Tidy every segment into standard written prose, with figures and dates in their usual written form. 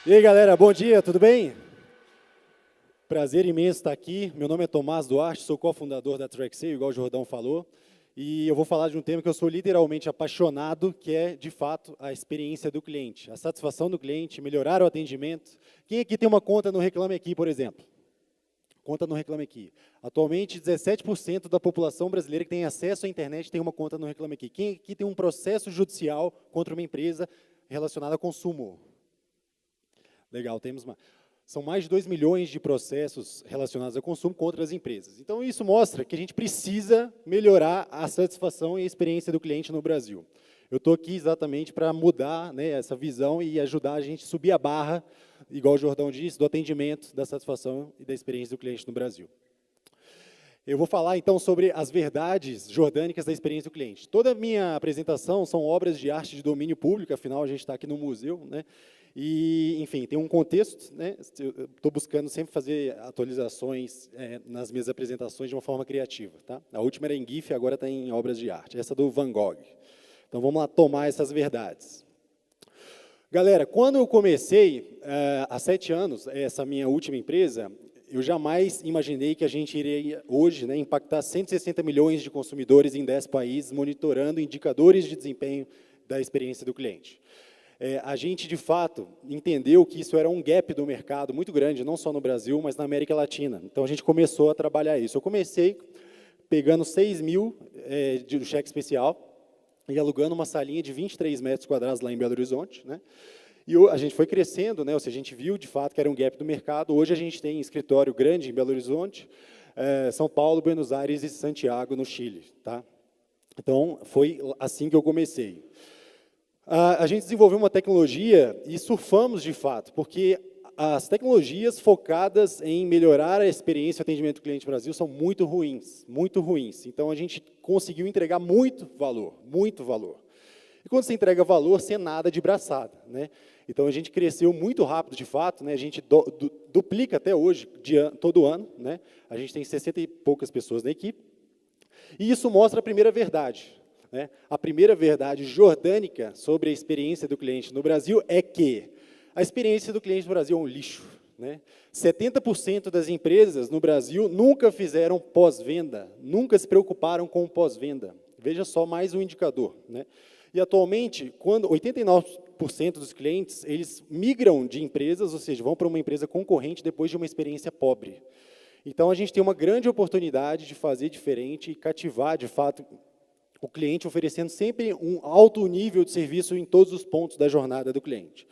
E aí, galera, bom dia, tudo bem? Prazer imenso estar aqui. Meu nome é Tomás Duarte, sou cofundador da TrackSale, igual o Jordão falou. E eu vou falar de um tema que eu sou literalmente apaixonado, que é, de fato, a experiência do cliente, a satisfação do cliente, melhorar o atendimento. Quem aqui tem uma conta no Reclame Aqui, por exemplo? Conta no Reclame Aqui. Atualmente, 17% da população brasileira que tem acesso à internet tem uma conta no Reclame Aqui. Quem aqui tem um processo judicial contra uma empresa relacionada a consumo? Legal, temos uma. São mais de 2 milhões de processos relacionados ao consumo contra as empresas. Então, isso mostra que a gente precisa melhorar a satisfação e a experiência do cliente no Brasil. Eu estou aqui exatamente para mudar, né, essa visão e ajudar a gente a subir a barra, igual o Jordão disse, do atendimento, da satisfação e da experiência do cliente no Brasil. Eu vou falar, então, sobre as verdades jordânicas da experiência do cliente. Toda a minha apresentação são obras de arte de domínio público, afinal, a gente está aqui no museu, né? E, enfim, tem um contexto, né? Estou buscando sempre fazer atualizações nas minhas apresentações de uma forma criativa, tá? A última era em GIF, agora está em obras de arte. Essa do Van Gogh. Então, vamos lá tomar essas verdades. Galera, quando eu comecei, há 7 anos, essa minha última empresa, eu jamais imaginei que a gente iria, hoje, né, impactar 160 milhões de consumidores em 10 países, monitorando indicadores de desempenho da experiência do cliente. A gente, de fato, entendeu que isso era um gap do mercado muito grande, não só no Brasil, mas na América Latina. Então, a gente começou a trabalhar isso. Eu comecei pegando 6 mil de cheque especial e alugando uma salinha de 23 metros quadrados lá em Belo Horizonte, né? E a gente foi crescendo, né? Ou seja, a gente viu, de fato, que era um gap do mercado. Hoje, a gente tem escritório grande em Belo Horizonte, São Paulo, Buenos Aires e Santiago, no Chile, tá? Então, foi assim que eu comecei. A gente desenvolveu uma tecnologia e surfamos, de fato, porque as tecnologias focadas em melhorar a experiência e o atendimento do cliente no Brasil são muito ruins, muito ruins. Então, a gente conseguiu entregar muito valor, muito valor. E quando você entrega valor, você nada de braçada, né? Então, a gente cresceu muito rápido, de fato, né? A gente duplica até hoje, todo ano, né? A gente tem 60 e poucas pessoas na equipe. E isso mostra a primeira verdade, né? A primeira verdade jordânica sobre a experiência do cliente no Brasil é que a experiência do cliente no Brasil é um lixo, né? 70% das empresas no Brasil nunca fizeram pós-venda, nunca se preocuparam com o pós-venda. Veja só mais um indicador, né? E, atualmente, quando 89% dos clientes, eles migram de empresas, ou seja, vão para uma empresa concorrente depois de uma experiência pobre. Então, a gente tem uma grande oportunidade de fazer diferente e cativar, de fato, o cliente, oferecendo sempre um alto nível de serviço em todos os pontos da jornada do cliente.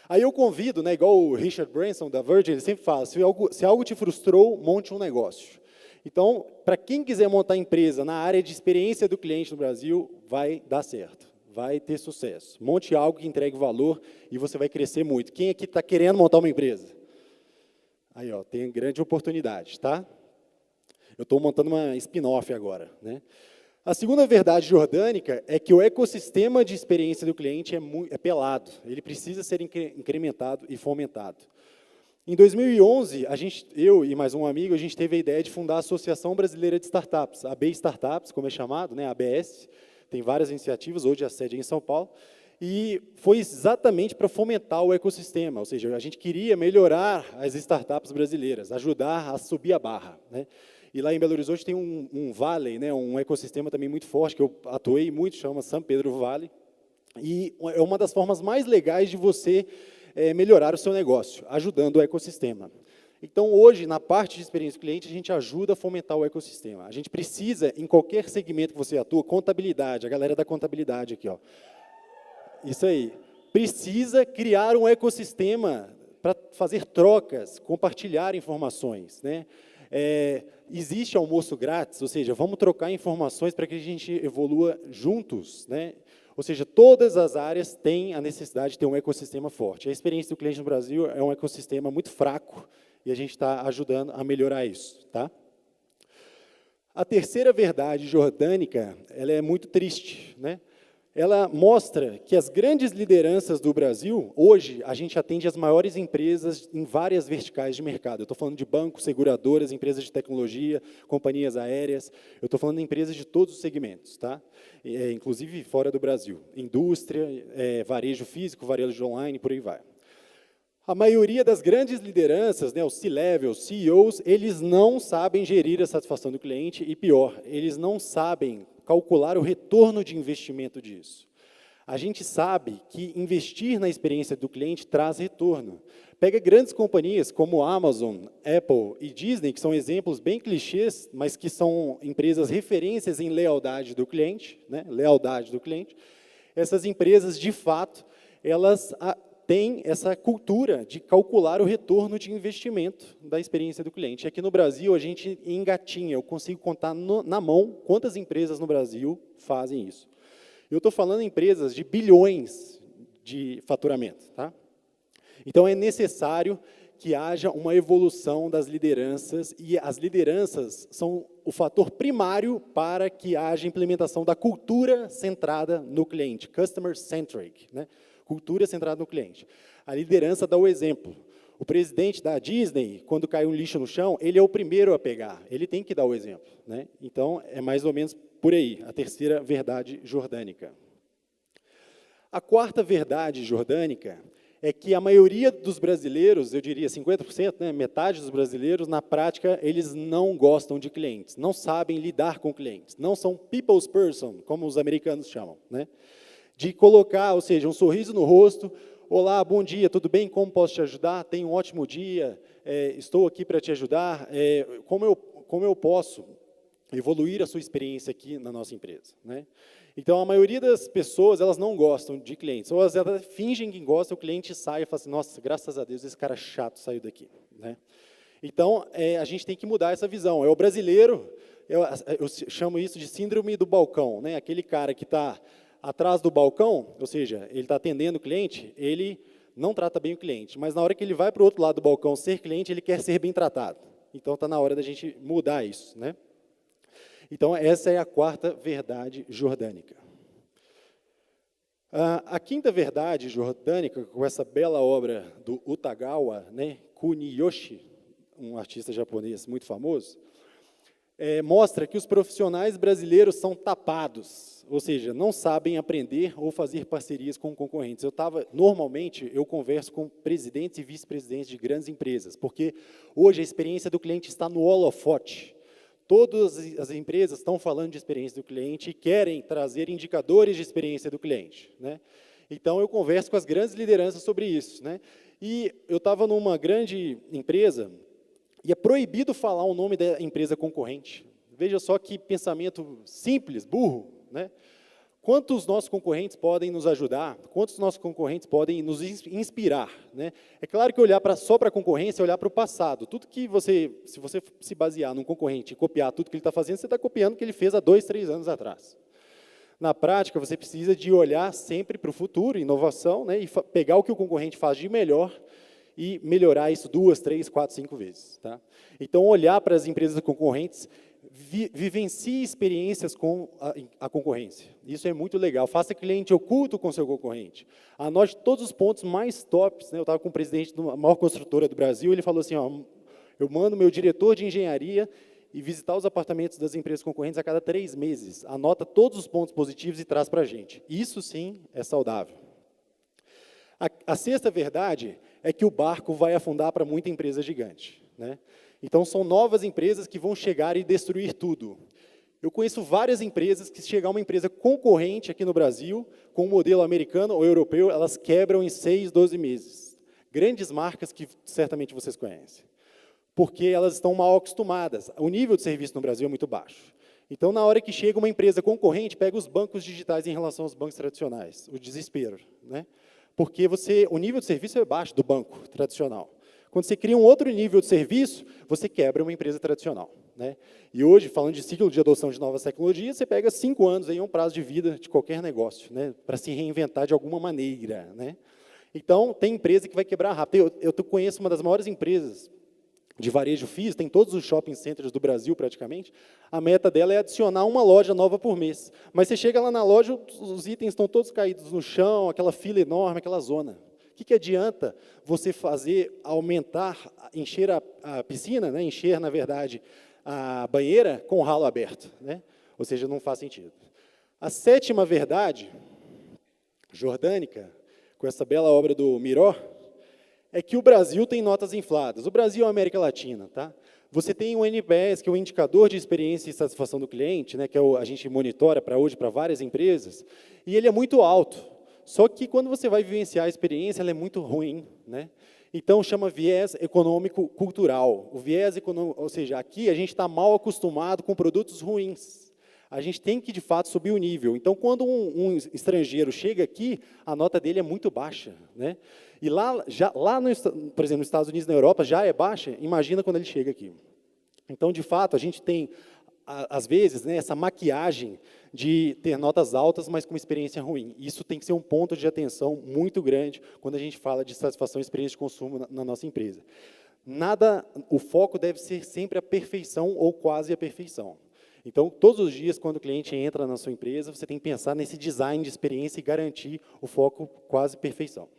Aí eu convido, né, igual o Richard Branson, da Virgin, ele sempre fala, se algo te frustrou, monte um negócio. Então, para quem quiser montar empresa na área de experiência do cliente no Brasil, vai dar certo, vai ter sucesso. Monte algo que entregue valor e você vai crescer muito. Quem aqui está querendo montar uma empresa? Aí, ó, tem grande oportunidade, tá? Eu estou montando uma spin-off agora, né? A segunda verdade jordânica é que o ecossistema de experiência do cliente é pelado, ele precisa ser incrementado e fomentado. Em 2011, eu e mais um amigo, a gente teve a ideia de fundar a Associação Brasileira de Startups, a AB Startups, como é chamado, né, a ABS, tem várias iniciativas, hoje a sede é em São Paulo, e foi exatamente para fomentar o ecossistema, ou seja, a gente queria melhorar as startups brasileiras, ajudar a subir a barra, né? E lá em Belo Horizonte tem um valley, né, um ecossistema também muito forte, que eu atuei muito, chama São Pedro Valley, e é uma das formas mais legais de você melhorar o seu negócio, ajudando o ecossistema. Então, hoje, na parte de experiência do cliente, a gente ajuda a fomentar o ecossistema. A gente precisa, em qualquer segmento que você atua, contabilidade, a galera da contabilidade aqui, ó. Isso aí. Precisa criar um ecossistema para fazer trocas, compartilhar informações, né? Existe almoço grátis, ou seja, vamos trocar informações para que a gente evolua juntos, né? Ou seja, todas as áreas têm a necessidade de ter um ecossistema forte. A experiência do cliente no Brasil é um ecossistema muito fraco e a gente está ajudando a melhorar isso, tá? A terceira verdade jordânica, ela é muito triste, né? Ela mostra que as grandes lideranças do Brasil, hoje, a gente atende as maiores empresas em várias verticais de mercado. Eu estou falando de bancos, seguradoras, empresas de tecnologia, companhias aéreas. Eu estou falando de empresas de todos os segmentos, tá? Inclusive fora do Brasil. Indústria, varejo físico, varejo online, por aí vai. A maioria das grandes lideranças, né, os C-level, os CEOs, eles não sabem gerir a satisfação do cliente e, pior, eles não sabem calcular o retorno de investimento disso. A gente sabe que investir na experiência do cliente traz retorno. Pega grandes companhias como Amazon, Apple e Disney, que são exemplos bem clichês, mas que são empresas referências em lealdade do cliente, né, lealdade do cliente. Essas empresas, de fato, elas têm essa cultura de calcular o retorno de investimento da experiência do cliente. Aqui no Brasil, a gente engatinha, eu consigo contar na mão quantas empresas no Brasil fazem isso. Eu estou falando em empresas de bilhões de faturamento. Tá? Então, é necessário que haja uma evolução das lideranças, e as lideranças são o fator primário para que haja implementação da cultura centrada no cliente, customer-centric, né? Cultura centrada no cliente. A liderança dá o exemplo. O presidente da Disney, quando cai um lixo no chão, ele é o primeiro a pegar, ele tem que dar o exemplo. Né? Então, é mais ou menos por aí, a terceira verdade jordânica. A quarta verdade jordânica é que a maioria dos brasileiros, eu diria 50%, né, metade dos brasileiros, na prática, eles não gostam de clientes, não sabem lidar com clientes, não são people's person, como os americanos chamam. Né? De colocar, ou seja, um sorriso no rosto, olá, bom dia, tudo bem, como posso te ajudar? Tenha um ótimo dia, estou aqui para te ajudar, como eu posso evoluir a sua experiência aqui na nossa empresa? Né? Então, a maioria das pessoas, elas não gostam de clientes, ou elas fingem que gostam, o cliente sai e fala assim, nossa, graças a Deus, esse cara chato saiu daqui. Né? Então, a gente tem que mudar essa visão. É o brasileiro, eu chamo isso de síndrome do balcão, né? Aquele cara que está atrás do balcão, ou seja, ele está atendendo o cliente, ele não trata bem o cliente, mas na hora que ele vai para o outro lado do balcão ser cliente, ele quer ser bem tratado. Então, está na hora da gente mudar isso. Né? Então, essa é a quarta verdade jordânica. A quinta verdade jordânica, com essa bela obra do Utagawa, né, Kuniyoshi, um artista japonês muito famoso, mostra que os profissionais brasileiros são tapados, ou seja, não sabem aprender ou fazer parcerias com concorrentes. Normalmente, eu converso com presidentes e vice-presidentes de grandes empresas, porque hoje a experiência do cliente está no holofote. Todas as empresas estão falando de experiência do cliente e querem trazer indicadores de experiência do cliente. Né? Então, eu converso com as grandes lideranças sobre isso. Né? E eu estava numa grande empresa e é proibido falar o nome da empresa concorrente. Veja só que pensamento simples, burro. Né? Quantos nossos concorrentes podem nos ajudar? Quantos nossos concorrentes podem nos inspirar? Né? É claro que olhar só para a concorrência é olhar para o passado. Tudo que se você se basear num concorrente e copiar tudo que ele está fazendo, você está copiando o que ele fez há 2, 3 anos atrás. Na prática, você precisa de olhar sempre para o futuro, inovação, né? E pegar o que o concorrente faz de melhor e melhorar isso 2, 3, 4, 5 vezes. Tá? Então, olhar para as empresas concorrentes, vivencie experiências com a concorrência. Isso é muito legal. Faça cliente oculto com seu concorrente. Anote todos os pontos mais tops. Né? Eu estava com o presidente de uma maior construtora do Brasil, ele falou assim, ó, eu mando meu diretor de engenharia e visitar os apartamentos das empresas concorrentes a cada 3 meses. Anota todos os pontos positivos e traz para a gente. Isso, sim, é saudável. A sexta verdade é que o barco vai afundar para muita empresa gigante. Né? Então, são novas empresas que vão chegar e destruir tudo. Eu conheço várias empresas que, se chegar uma empresa concorrente aqui no Brasil, com um modelo americano ou europeu, elas quebram em 6, 12 meses. Grandes marcas que certamente vocês conhecem. Porque elas estão mal acostumadas. O nível de serviço no Brasil é muito baixo. Então, na hora que chega uma empresa concorrente, pega os bancos digitais em relação aos bancos tradicionais. O desespero. Né? Porque o nível de serviço é baixo do banco tradicional. Quando você cria um outro nível de serviço, você quebra uma empresa tradicional. Né? E hoje, falando de ciclo de adoção de novas tecnologias, você pega 5 anos, aí é um prazo de vida de qualquer negócio, né? Para se reinventar de alguma maneira. Né? Então, tem empresa que vai quebrar rápido. Eu conheço uma das maiores empresas de varejo físico, tem todos os shopping centers do Brasil, praticamente. A meta dela é adicionar uma loja nova por mês. Mas você chega lá na loja, os itens estão todos caídos no chão, aquela fila enorme, aquela zona. O que adianta você aumentar, encher a piscina, né? Encher, na verdade, a banheira com o ralo aberto? Né? Ou seja, não faz sentido. A sétima verdade jordânica, com essa bela obra do Miró, é que o Brasil tem notas infladas. O Brasil é a América Latina, tá? Você tem o NPS, que é o indicador de experiência e satisfação do cliente, né, que a gente monitora para hoje para várias empresas, e ele é muito alto. Só que quando você vai vivenciar a experiência, ela é muito ruim, né? Então, chama viés econômico-cultural. O viés econômico, ou seja, aqui a gente está mal acostumado com produtos ruins. A gente tem que, de fato, subir o nível. Então, quando um estrangeiro chega aqui, a nota dele é muito baixa, né? E por exemplo, nos Estados Unidos e na Europa, já é baixa, imagina quando ele chega aqui. Então, de fato, a gente tem, às vezes, né, essa maquiagem de ter notas altas, mas com uma experiência ruim. Isso tem que ser um ponto de atenção muito grande quando a gente fala de satisfação e experiência de consumo na nossa empresa. O foco deve ser sempre a perfeição ou quase a perfeição. Então, todos os dias, quando o cliente entra na sua empresa, você tem que pensar nesse design de experiência e garantir o foco quase perfeição.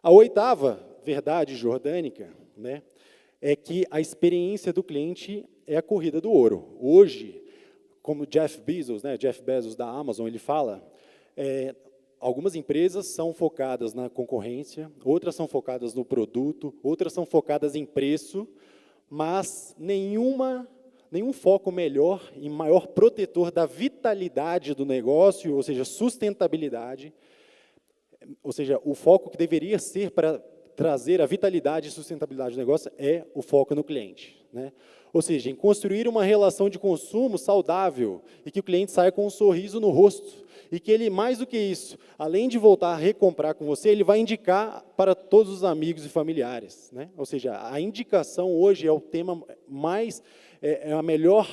A oitava verdade jordânica, né, é que a experiência do cliente é a corrida do ouro. Hoje, como Jeff Bezos da Amazon, ele fala, algumas empresas são focadas na concorrência, outras são focadas no produto, outras são focadas em preço, mas nenhum foco melhor e maior protetor da vitalidade do negócio, ou seja, sustentabilidade, ou seja, o foco que deveria ser para trazer a vitalidade e sustentabilidade do negócio é o foco no cliente, né? Ou seja, em construir uma relação de consumo saudável e que o cliente saia com um sorriso no rosto e que ele, mais do que isso, além de voltar a recomprar com você, ele vai indicar para todos os amigos e familiares, né? Ou seja, a indicação hoje é o tema mais, a melhor,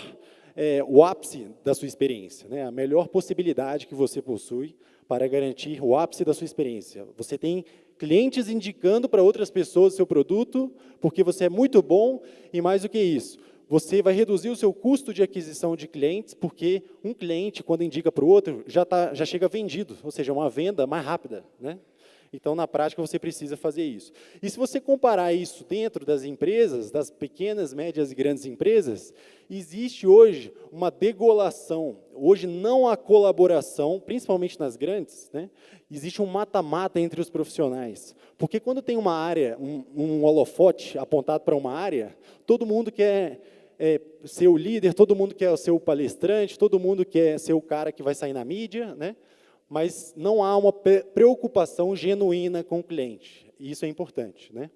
o ápice da sua experiência, né? A melhor possibilidade que você possui para garantir o ápice da sua experiência. Você tem clientes indicando para outras pessoas o seu produto, porque você é muito bom, e mais do que isso, você vai reduzir o seu custo de aquisição de clientes, porque um cliente, quando indica para o outro, já chega vendido, ou seja, uma venda mais rápida, né? Então, na prática, você precisa fazer isso. E se você comparar isso dentro das empresas, das pequenas, médias e grandes empresas, existe hoje uma degolação. Hoje não há colaboração, principalmente nas grandes, né? Existe um mata-mata entre os profissionais. Porque quando tem uma área, um holofote apontado para uma área, todo mundo quer ser o líder, todo mundo quer ser o palestrante, todo mundo quer ser o cara que vai sair na mídia, né? Mas não há uma preocupação genuína com o cliente. E isso é importante, né?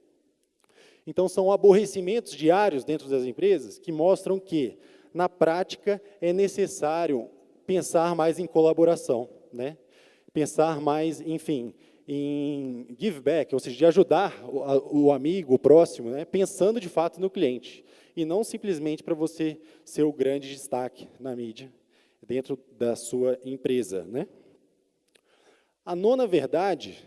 Então, são aborrecimentos diários dentro das empresas que mostram que, na prática, é necessário pensar mais em colaboração, né? Pensar mais, enfim, em give back, ou seja, de ajudar o amigo, o próximo, né? Pensando, de fato, no cliente. E não simplesmente para você ser o grande destaque na mídia, dentro da sua empresa, né? A nona verdade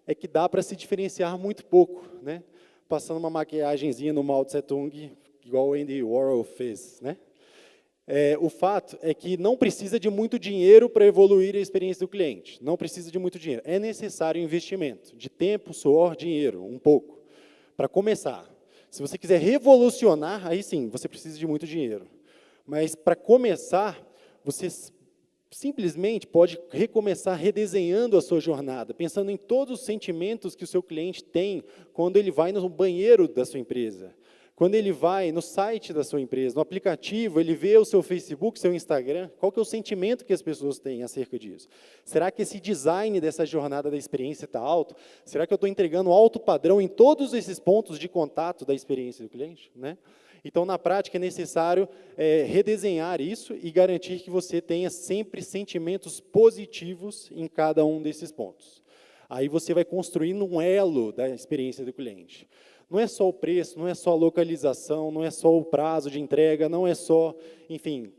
é que dá para se diferenciar muito pouco, né? Passando uma maquiagenzinha no Mao Tse Tung, igual o Andy Warhol fez, né? O fato é que não precisa de muito dinheiro para evoluir a experiência do cliente. Não precisa de muito dinheiro. É necessário investimento de tempo, suor, dinheiro, um pouco, para começar. Se você quiser revolucionar, aí sim, você precisa de muito dinheiro. Mas, para começar, você simplesmente pode recomeçar redesenhando a sua jornada, pensando em todos os sentimentos que o seu cliente tem quando ele vai no banheiro da sua empresa, quando ele vai no site da sua empresa, no aplicativo, ele vê o seu Facebook, seu Instagram, qual que é o sentimento que as pessoas têm acerca disso? Será que esse design dessa jornada da experiência está alto? Será que eu estou entregando alto padrão em todos esses pontos de contato da experiência do cliente, né? Então, na prática, é necessário redesenhar isso e garantir que você tenha sempre sentimentos positivos em cada um desses pontos. Aí você vai construindo um elo da experiência do cliente. Não é só o preço, não é só a localização, não é só o prazo de entrega, não é só, enfim,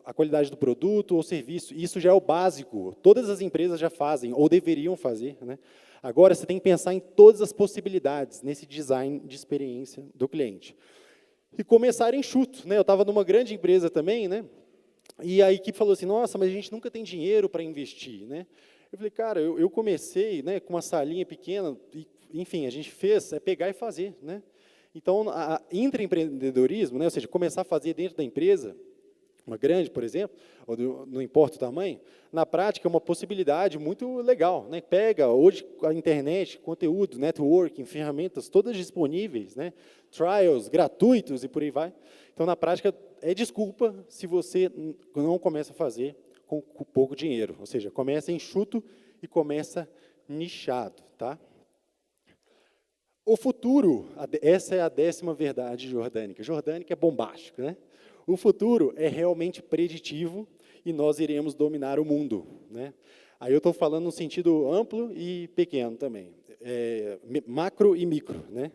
a qualidade do produto ou serviço. Isso já é o básico. Todas as empresas já fazem, ou deveriam fazer, né? Agora, você tem que pensar em todas as possibilidades nesse design de experiência do cliente. E começar enxuto, né? Eu estava numa grande empresa também, né? E a equipe falou assim, nossa, mas a gente nunca tem dinheiro para investir, né? Eu falei, cara, eu comecei, né, com uma salinha pequena, e, enfim, a gente fez, pegar e fazer, né? Então, intraempreendedorismo, né, ou seja, começar a fazer dentro da empresa, uma grande, por exemplo, ou não importa o tamanho, na prática é uma possibilidade muito legal, né? Pega hoje a internet, conteúdo, networking, ferramentas todas disponíveis, né? Trials gratuitos e por aí vai. Então, na prática, é desculpa se você não começa a fazer com pouco dinheiro, ou seja, começa enxuto e começa nichado, tá? O futuro, essa é a 10ª verdade jordânica. Jordânica é bombástico, né? O futuro é realmente preditivo e nós iremos dominar o mundo, né? Aí eu estou falando no sentido amplo e pequeno também, macro e micro, né?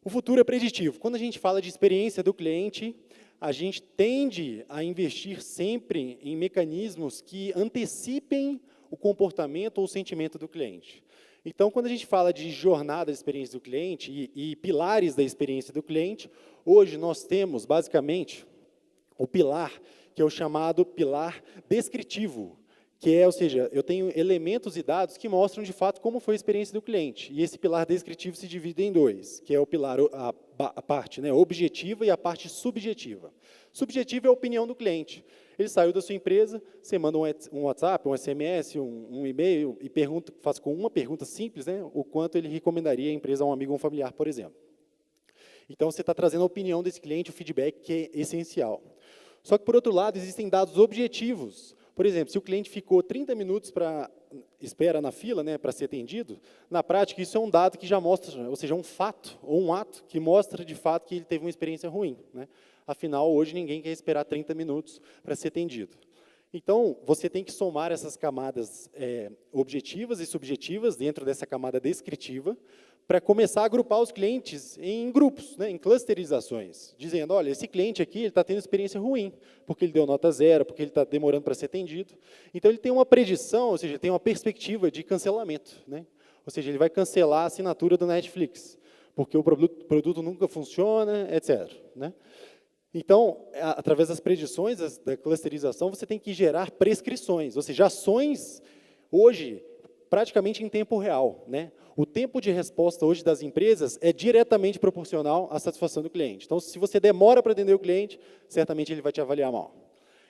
O futuro é preditivo. Quando a gente fala de experiência do cliente, a gente tende a investir sempre em mecanismos que antecipem o comportamento ou o sentimento do cliente. Então, quando a gente fala de jornada da experiência do cliente e pilares da experiência do cliente, hoje nós temos, basicamente, o pilar, que é o chamado pilar descritivo, que é, ou seja, eu tenho elementos e dados que mostram, de fato, como foi a experiência do cliente. E esse pilar descritivo se divide em dois, que é o pilar, a parte, né, objetiva e a parte subjetiva. Subjetiva é a opinião do cliente. Ele saiu da sua empresa, você manda um WhatsApp, um SMS, um e-mail, e faz com uma pergunta simples, né, o quanto ele recomendaria a empresa a um amigo ou um familiar, por exemplo. Então, você está trazendo a opinião desse cliente, o feedback, que é essencial. Só que, por outro lado, existem dados objetivos. Por exemplo, se o cliente ficou 30 minutos para espera na fila, né, para ser atendido, na prática, isso é um dado que já mostra, ou seja, um fato, ou um ato, que mostra, de fato, que ele teve uma experiência ruim, né? Afinal, hoje, ninguém quer esperar 30 minutos para ser atendido. Então, você tem que somar essas camadas objetivas e subjetivas dentro dessa camada descritiva, para começar a agrupar os clientes em grupos, né, em clusterizações, dizendo, olha, esse cliente aqui está tendo experiência ruim, porque ele deu nota 0, porque ele está demorando para ser atendido. Então, ele tem uma predição, ou seja, tem uma perspectiva de cancelamento, né? Ou seja, ele vai cancelar a assinatura do Netflix, porque o produto nunca funciona, etc., né? Então, através das predições, da clusterização, você tem que gerar prescrições, ou seja, ações, hoje, praticamente em tempo real, né? O tempo de resposta hoje das empresas é diretamente proporcional à satisfação do cliente. Então, se você demora para atender o cliente, certamente ele vai te avaliar mal.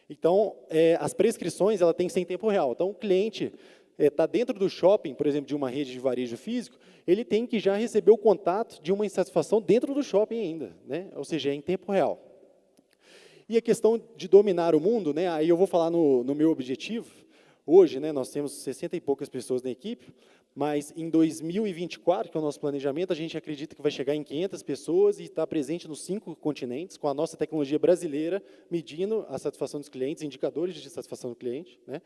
Então, as prescrições, ela tem que ser em tempo real. Então, o cliente está dentro do shopping, por exemplo, de uma rede de varejo físico, ele tem que já receber o contato de uma insatisfação dentro do shopping ainda, né? Ou seja, é em tempo real. E a questão de dominar o mundo, né? Aí eu vou falar no meu objetivo. Hoje, né, nós temos 60 e poucas pessoas na equipe, mas em 2024, que é o nosso planejamento, a gente acredita que vai chegar em 500 pessoas e estar presente nos 5 continentes, com a nossa tecnologia brasileira, medindo a satisfação dos clientes, indicadores de satisfação do cliente, né?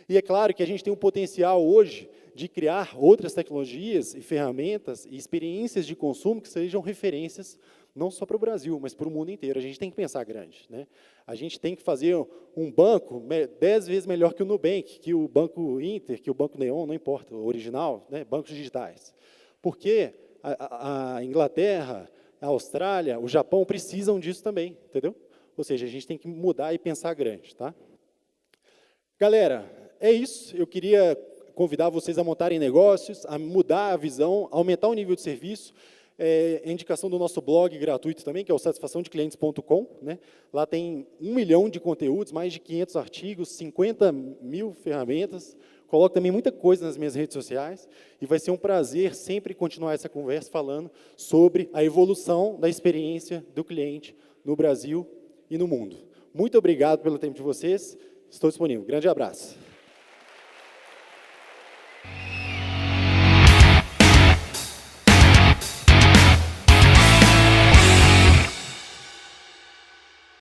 E é claro que a gente tem um potencial hoje de criar outras tecnologias e ferramentas e experiências de consumo que sejam referências não só para o Brasil, mas para o mundo inteiro. A gente tem que pensar grande, né? A gente tem que fazer um banco 10 vezes melhor que o Nubank, que o Banco Inter, que o Banco Neon, não importa, o original, né? Bancos digitais. Porque a Inglaterra, a Austrália, o Japão precisam disso também, entendeu? Ou seja, a gente tem que mudar e pensar grande, tá? Galera, é isso. Eu queria convidar vocês a montarem negócios, a mudar a visão, aumentar o nível de serviço. A indicação do nosso blog gratuito também, que é o satisfaçãodeclientes.com, né? Lá tem 1 milhão de conteúdos, mais de 500 artigos, 50 mil ferramentas. Coloco também muita coisa nas minhas redes sociais e vai ser um prazer sempre continuar essa conversa falando sobre a evolução da experiência do cliente no Brasil e no mundo. Muito obrigado pelo tempo de vocês. Estou disponível. Grande abraço.